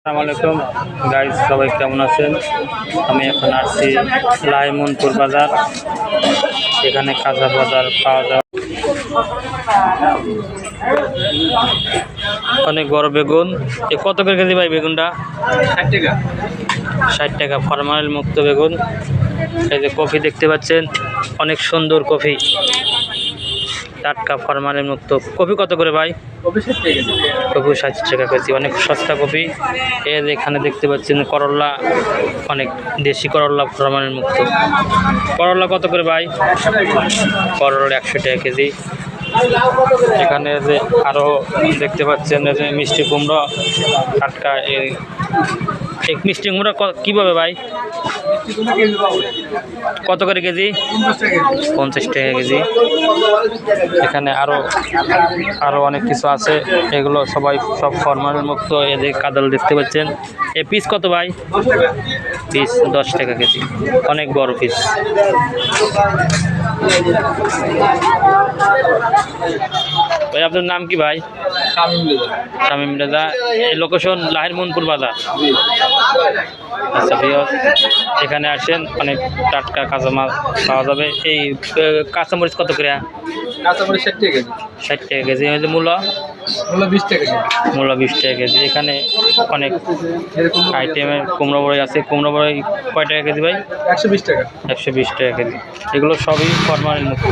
আসসালামু আলাইকুম গাইজ, সবাই কেমন আছেন? আমি এখন আসছি লাইমনপুর বাজার। এখানে কাঁচা বাজার পাওয়া যায়। অনেক বড় বেগুন। কত করে কেজি ভাই বেগুনটা? 60 টাকা। 60 টাকা ফরমালিন মুক্ত বেগুন। এই যে কফি দেখতে পাচ্ছেন, অনেক সুন্দর কফি, টাটকা ফরমালিন মুক্ত কফি। কত করে ভাই? কপি 60 টাকা কেজি। কপি 60 টাকা কেজি, অনেক সস্তা কপি। এর এখানে দেখতে পাচ্ছেন করল্লা, অনেক দেশি করল্লা ফরমালিন মুক্ত। করল্লা কত করে ভাই? করল্লা 100 টাকা কেজি। এখানে যে আরও দেখতে পাচ্ছেন যে মিষ্টি কুমড়ো টাটকা। এই মিষ্টি কুমড়ো কীভাবে ভাই? কত করে কেজি? 50 টাকা কেজি। এখানে আরও অনেক কিছু আছে, এগুলো সব ফরমালিন মুক্ত। এদের কাদাল দেখতে পাচ্ছেন। এ পিস কত ভাই? পিস 10 টাকা কেজি, অনেক বড় পিস। ভাই আপনার নাম কি ভাই? শামীম রেজা। এই লোকেশন লাহিরমনপুর বাজার। আচ্ছা ভাইয়া, এখানে আসেন, অনেক টাটকা কাঁচা মাছ পাওয়া যাবে। এই কাঁচামরিচ কত করে? কাঁচামরিচ 60 টাকা কেজি। 60 টাকা কেজি। মূলা? মূলা 20 টাকা কেজি। মূলা 20 টাকা কেজি। এখানে অনেক আইটেমের কুমড়ো বড়ি আছে। কুমড়ো বড়ি কয় টাকা কেজি ভাই? 120 টাকা। 120 টাকা কেজি। এগুলো সবই ফরমালিন মুক্ত।